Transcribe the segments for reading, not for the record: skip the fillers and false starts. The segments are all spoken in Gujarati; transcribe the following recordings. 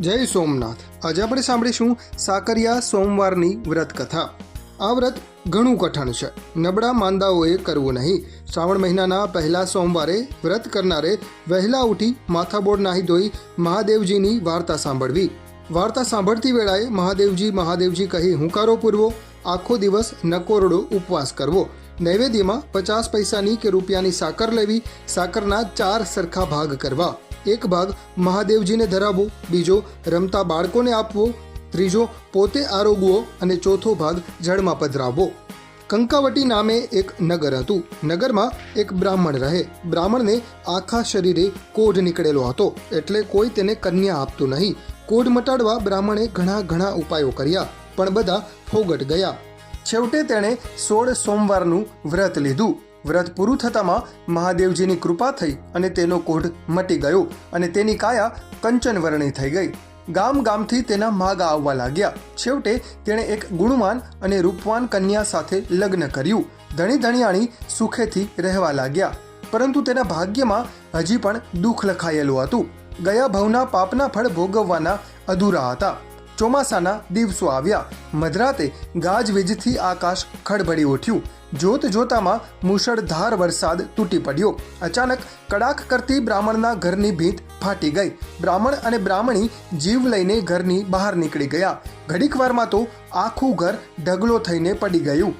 જય સોમનાથ। આજે આપણે સાંભળીશું સાકરિયા સોમવારની વ્રત કથા। આ વ્રત ઘણું કઠણ છે, નબળા માંદાઓએ કરવું નહીં। શ્રાવણ મહિનાના પહેલા સોમવારે વ્રત કરનારે વહેલા ઉઠી માથાબોળ નાહી ધોઈ મહાદેવજીની વાર્તા સાંભળવી। વાર્તા સાંભળતી વેળાએ મહાદેવજી મહાદેવજી કહી હુંકારો પૂરવો। આખો દિવસ નકોરડો ઉપવાસ કરવો। નૈવેદ્યમાં 50 પૈસાની કે રૂપિયાની સાકર લેવી। સાકરના 4 સરખા ભાગ કરવા। એક ભાગ મહાદેવજીને ધરાવવો, બીજો રમતા બાળકોને આપવો, ત્રીજો પોતે આરોગવો અને ચોથો ભાગ જળમાં પધરાવવો। કંકાવટી નામે એક નગર હતું। નગરમાં એક બ્રાહ્મણ રહે। બ્રાહ્મણને આખા શરીરે કોઢ નીકળેલો હતો, એટલે કોઈ તેને કન્યા આપતું નહીં। કોઢ મટાડવા બ્રાહ્મણે ઘણા ઉપાયો કર્યા, પણ બધા ફોગટ ગયા। છેવટે તેણે 16 સોમવારનું વ્રત લીધું। વ્રત પૂરું થતામાં મહાદેવજીની કૃપા થઈ અને તેનો કોઢ મટી ગયો અને તેની કાયા કંચનવર્ણી થઈ ગઈ। ગામથી તેના માગા આવવા લાગ્યા। છેવટે તેણે એક ગુણવાન અને રૂપવાન કન્યા સાથે લગ્ન કર્યું। ધણી ધણિયાણી સુખેથી રહેવા લાગ્યા, પરંતુ તેના ભાગ્યમાં હજી પણ દુઃખ લખાયેલું હતું। ગયા ભવના પાપના ફળ ભોગવવાના અધૂરા હતા। ચોમાસાના દિવસો આવ્યા। મધરાતે ગાજવીજથી આકાશ ખળભળી ઉઠ્યું। જોતામાં મુશળધાર વરસાદ તૂટી પડ્યો। અચાનક કડાક કરતી બ્રાહ્મણના ઘરની ભીંત ફાટી ગઈ। બ્રાહ્મણ અને બ્રાહ્મણી જીવ લઈને ઘરની બહાર નીકળી ગયા। ઘડીકવારમાં તો આખું ઘર ઢગલો થઈને પડી ગયું।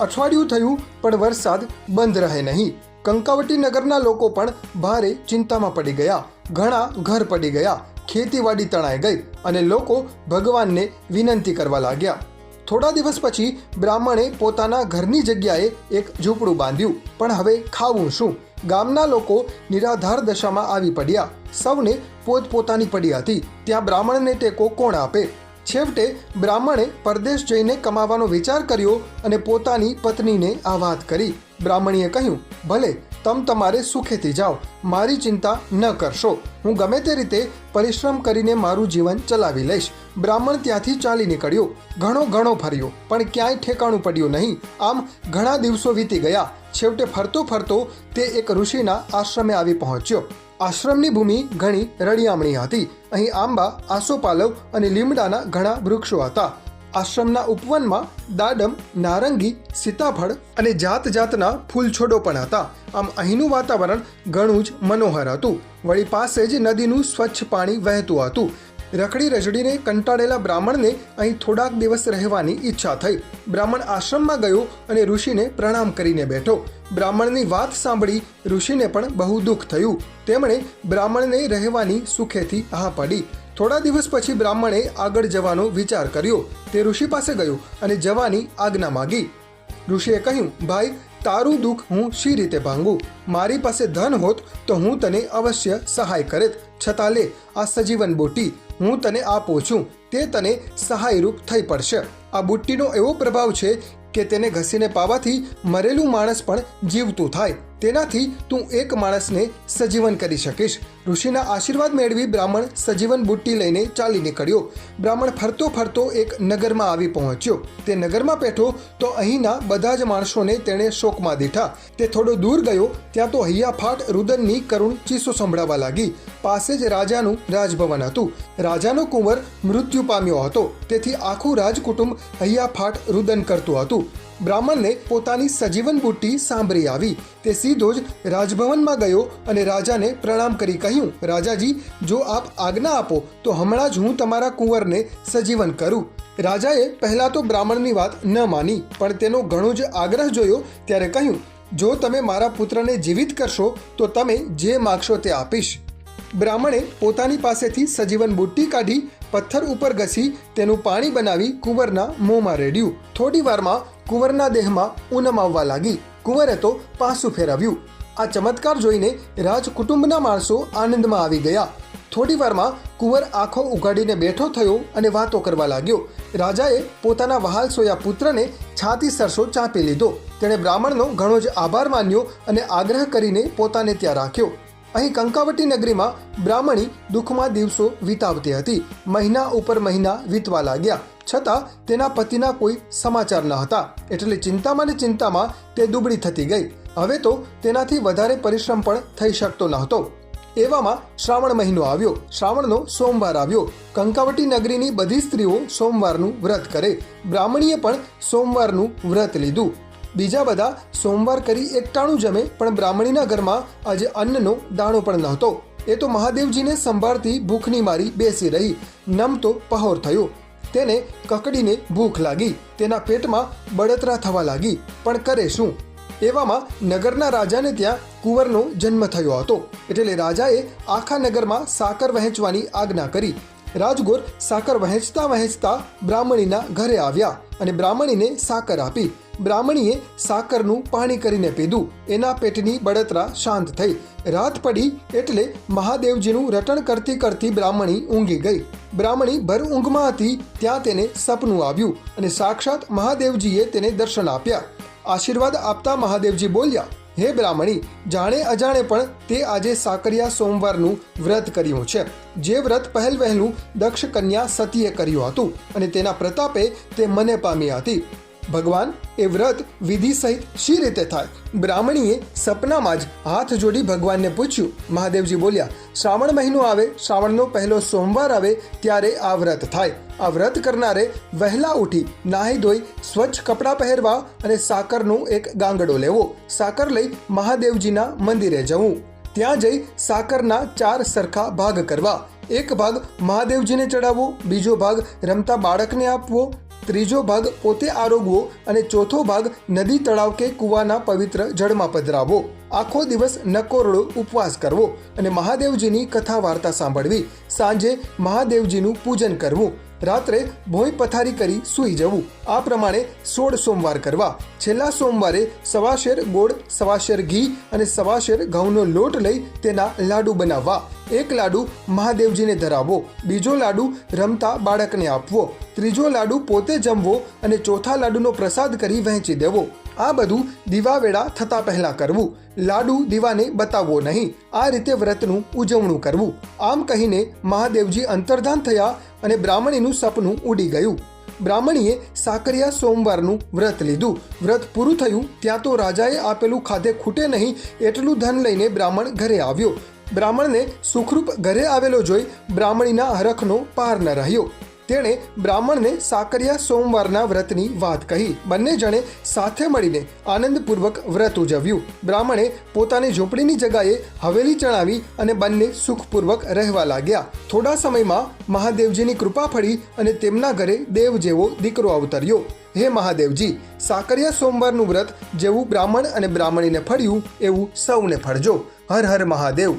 અઠવાડિયું થયું, પણ વરસાદ બંધ રહે નહીં। કંકાવટી નગરના લોકો પણ ભારે ચિંતામાં પડી ગયા। ઘણા ઘર પડી ગયા, ખેતીવાડી તણાઈ ગઈ અને લોકો ભગવાનને વિનંતી કરવા લાગ્યા। થોડા દિવસ પછી બ્રાહ્મણે પોતાના ઘરની જગ્યાએ એક ઝૂંપડું બાંધ્યું, પણ હવે ખાવું શું? ગામના લોકો નિરાધાર દશામાં આવી પડ્યા। સૌને પોતપોતાની પડી હતી, ત્યાં બ્રાહ્મણને ટેકો કોણ આપે? છેવટે બ્રાહ્મણે પરદેશ જઈને કમાવાનો વિચાર કર્યો અને પોતાની પત્નીને આ વાત કરી। બ્રાહ્મણીએ કહ્યું, ભલે તમ તમારે સુખેથી જાઓ, મારી ચિંતા ન કરશો। હું ગમે તે રીતે પરિશ્રમ કરીને મારું જીવન ચલાવી લઈશ। બ્રાહ્મણ ત્યાંથી ચાલી નીકળ્યો। ઘણો ફર્યો, પણ ક્યાંય ઠેકાણું પડ્યું નહીં। આમ ઘણા દિવસો વીતી ગયા। છેવટે ફરતો તે એક ઋષિના આશ્રમે આવી પહોંચ્યો। આશ્રમની ભૂમિ ઘણી રળિયામણી હતી। અહીં આંબા, આસોપાલવ અને લીમડાના ઘણા વૃક્ષો હતા। આશ્રમના ઉપવનમાં દાડમ, નારંગી, સીતાફળ અને જાતના ફૂલછોડો પણ હતા। આમ અહીંનું વાતાવરણ ઘણું જ મનોહર હતું। વળી પાસે જ નદીનું સ્વચ્છ પાણી વહેતું હતું। રખડી રજડીને કંટાળેલા બ્રાહ્મણને અહીં થોડાક દિવસ રહેવાની ઈચ્છા થઈ। બ્રાહ્મણ આશ્રમમાં ગયો અને ઋષિને પ્રણામ કરીને બેઠો। બ્રાહ્મણની વાત સાંભળી ઋષિને પણ બહુ દુઃખ થયું। તેમણે બ્રાહ્મણને રહેવાની સુખેથી હા પાડી। થોડા દિવસ પછી બ્રાહ્મણે આગળ જવાનો વિચાર કર્યો। તે ઋષિ પાસે ગયો અને જવાની આજ્ઞા માગી। ઋષિએ કહ્યું, ભાઈ, તારું દુઃખ હું શી રીતે ભાંગું? મારી પાસે ધન હોત તો હું તને અવશ્ય સહાય કરેત, છતાં લે આ સજીવન બુટ્ટી હું તને આપું છું, તે તને સહાયરૂપ થઈ પડશે। આ બુટ્ટીનો એવો પ્રભાવ છે કે તેને ઘસીને પાવાથી મરેલું માણસ પણ જીવતું થાય। તેનાથી તું એક માણસને સજીવન કરી શકીશ। ઋષિના આશીર્વાદ મેળવી બ્રાહ્મણ સજીવન બુટ્ટી લઈને ચાલી નીકળ્યો। બ્રાહ્મણ ફરતો એક નગરમાં આવી પહોંચ્યો। તે નગરમાં બેઠો તો અહીંના બધા જ માણસોને તેણે શોકમાં દીઠા। તે થોડો દૂર ગયો, ત્યાં તો હૈયાફાટ રુદનની કરુણ ચીસો સંભળાવા લાગી। પાસે જ રાજાનું રાજભવન હતું। રાજાનો કુંવર મૃત્યુ પામ્યો હતો, તેથી આખું રાજકુટુંબ હૈયાફાટ રુદન કરતું હતું। બ્રાહ્મણને પોતાની સજીવન બુટ્ટી સાંભળી આવી। તે સીધો જ રાજભવનમાં ગયો અને રાજાને પ્રણામ કરી કહ્યું, રાજાજી, જો આપ આજ્ઞા આપો તો હમણાં જ હું તમારા કુંવરને સજીવન કરું। રાજાએ પહેલાં તો બ્રાહ્મણની વાત ન માની, પણ તેનો ઘણો જ આગ્રહ જોયો ત્યારે કહ્યું, જો તમે મારા પુત્રને જીવિત કરશો તો તમે જે માગશો તે આપીશ। બ્રાહ્મણે પોતાની પાસેથી સજીવન બુટ્ટી કાઢી પથ્થર ઉપર ઘસી તેનું પાણી બનાવી કુંવરના મોંમાં રેડ્યું। થોડી વારમાં કુંવરના દેહમાં ઉનમ આવવા લાગી। કુંવરે તો પાસું ફેરવ્યું। આ ચમત્કાર જોઈને રાજકુટુંબના માણસો આનંદમાં આવી ગયા। થોડી વારમાં કુંવર આંખો ઉઘાડીને બેઠો થયો અને વાતો કરવા લાગ્યો। રાજાએ પોતાના વહાલ સોયા પુત્રને છાતી સરસો ચાંપી લીધો। તેણે બ્રાહ્મણનો ઘણો જ આભાર માન્યો અને આગ્રહ કરીને પોતાને ત્યાં રાખ્યો। અહીં કંકાવટી નગરીમાં બ્રાહ્મણી દુઃખમાં દિવસો વિતાવતી હતી। મહિના ઉપર મહિના વીતવા લાગ્યા, છતાં તેના પતિના કોઈ સમાચાર ન હતા, એટલે ચિંતામાં તે દુબળી થતી ગઈ। હવે તો તેનાથી વધારે પરિશ્રમ પણ થઈ શકતો ન હતો। એવામાં શ્રાવણ મહિનો આવ્યો, શ્રાવણનો સોમવાર આવ્યો. કંકાવટી નગરીની બધી સ્ત્રીઓ સોમવારનું વ્રત કરે. બ્રાહ્મણીએ પણ સોમવારનું વ્રત લીધું. બીજા બધા સોમવાર કરી એકટાણું જમે, પણ બ્રાહ્મણીના ઘરમાં આજે અન્નનો દાણો પણ નહોતો. એ તો મહાદેવજીને સંભાળતી ભૂખની મારી બેસી રહી. નમતો પહોર થયો. તેને કકડીને ભૂખ લાગી. તેના પેટમાં બળતરા થવા લાગી. પણ કરે શું? એવામાં નગરના રાજાને ત્યાં કુંવરનો જન્મ થયો હતો. એટલે રાજાએ આખા નગરમાં સાકર વહેંચવાની આજ્ઞા કરી. રાજગોર સાકર વહેંચતા વહેંચતા બ્રાહ્મણીના ઘરે આવ્યા અને બ્રાહ્મણીને સાકર આપી. બ્રાહ્મણીએ સાકરનું પાણી કરીને પીધું. એના પેટની બળતરા શાંત થઈ. રાત પડી એટલે મહાદેવજીનું રટણ કરતી કરતી બ્રાહ્મણી ઊંઘી ગઈ. બ્રાહ્મણી ભર ઊંઘમાં હતી ત્યાં તેને સપનું આવ્યું અને સાક્ષાત મહાદેવજીએ તેને દર્શન આપ્યા. આશીર્વાદ આપતા મહાદેવજી બોલ્યા, હે બ્રાહ્મણી, જાણે અજાણે પણ તે આજે સાકરિયા સોમવારનું વ્રત કર્યું છે. જે વ્રત પહેલ વહેલું દક્ષ કન્યા સતીએ કર્યું હતું અને તેના પ્રતાપે તે મને પામી હતી. ભગવાન, એ વ્રત વિધિ સહિત શી રીતે થાય? બ્રાહ્મણીએ સપનામાં જ હાથ જોડી ભગવાનને પૂછ્યું. મહાદેવજી બોલ્યા, શ્રાવણ મહિનો આવે, શ્રાવણનો પહેલો સોમવાર આવે ત્યારે આ વ્રત થાય. આ વ્રત કરનારે વહેલા ઉઠી નાહી ધોઈ સ્વચ્છ કપડાં પહેરવા અને સાકરનો એક ગાંગડો લેવો. સાકર લઈ મહાદેવજીના મંદિરે જવું. ત્યાં જઈ સાકરના 4 સરખા ભાગ કરવા. એક ભાગ મહાદેવજીને ચડાવવો, બીજો ભાગ રમતા બાળકને આપવો, ત્રીજો ભાગ પોતે આરોગવો અને ચોથો ભાગ નદી, તળાવ કે કૂવાના પવિત્ર જળમાં પધરાવવો. આખો દિવસ નકોરડો ઉપવાસ કરવો અને મહાદેવજીની કથા વાર્તા સાંભળવી. સાંજે મહાદેવજીનું પૂજન કરવું. રાત્રે ભોંય પથારી કરી સૂઈ જવું. આ પ્રમાણે 16 સોમવાર કરવા. છેલ્લા સોમવારે 1.25 શેર ગોળ, 1.25 શેર ઘી અને 1.25 શેર ઘઉંનો લોટ લઈ તેના લાડુ બનાવવા. એક લાડુ મહાદેવજીને ધરાવવો, બીજો લાડુ રમતા બાળકને આપવો, ત્રીજો લાડુ પોતે જમવો અને ચોથા લાડુનો પ્રસાદ કરી વહેંચી દેવો. આ બધું દીવાવેળા થતાં પહેલાં કરવું. લાડુ દીવાને બતાવવો નહીં. આ રીતે વ્રતનું ઉજવણું કરવું. આમ કહીને મહાદેવજી અંતર્ધાન થયા અને બ્રાહ્મણીનું સપનું ઉડી ગયું. બ્રાહ્મણીએ સાકરિયા સોમવારનું વ્રત લીધું. વ્રત પૂરું થયું ત્યાં તો રાજાએ આપેલું ખાધે ખૂટે નહીં એટલું ધન લઈને બ્રાહ્મણ ઘરે આવ્યો. બ્રાહ્મણને સુખરૂપ ઘરે આવેલો જોઈ બ્રાહ્મણીના હરખનો પાર ન રહ્યો. તેણે બ્રાહ્મણને સાકરિયા સોમવારના વ્રતની વાત કહી. બંને જણે સાથે મળીને આનંદપૂર્વક વ્રત ઉજવ્યું. બ્રાહ્મણે પોતાની ઝૂંપડીની જગાએ હવેલી ચણાવી અને બંને સુખપૂર્વક રહેવા લાગ્યા. થોડા સમયમાં મહાદેવજીની કૃપા ફળી અને તેમના ઘરે દેવ જેવો દીકરો અવતર્યો. હે મહાદેવજી, સાકરિયા સોમવારનું વ્રત જેવું બ્રાહ્મણ અને બ્રાહ્મણીને ફળ્યું એવું સૌને ફળજો. હર હર મહાદેવ.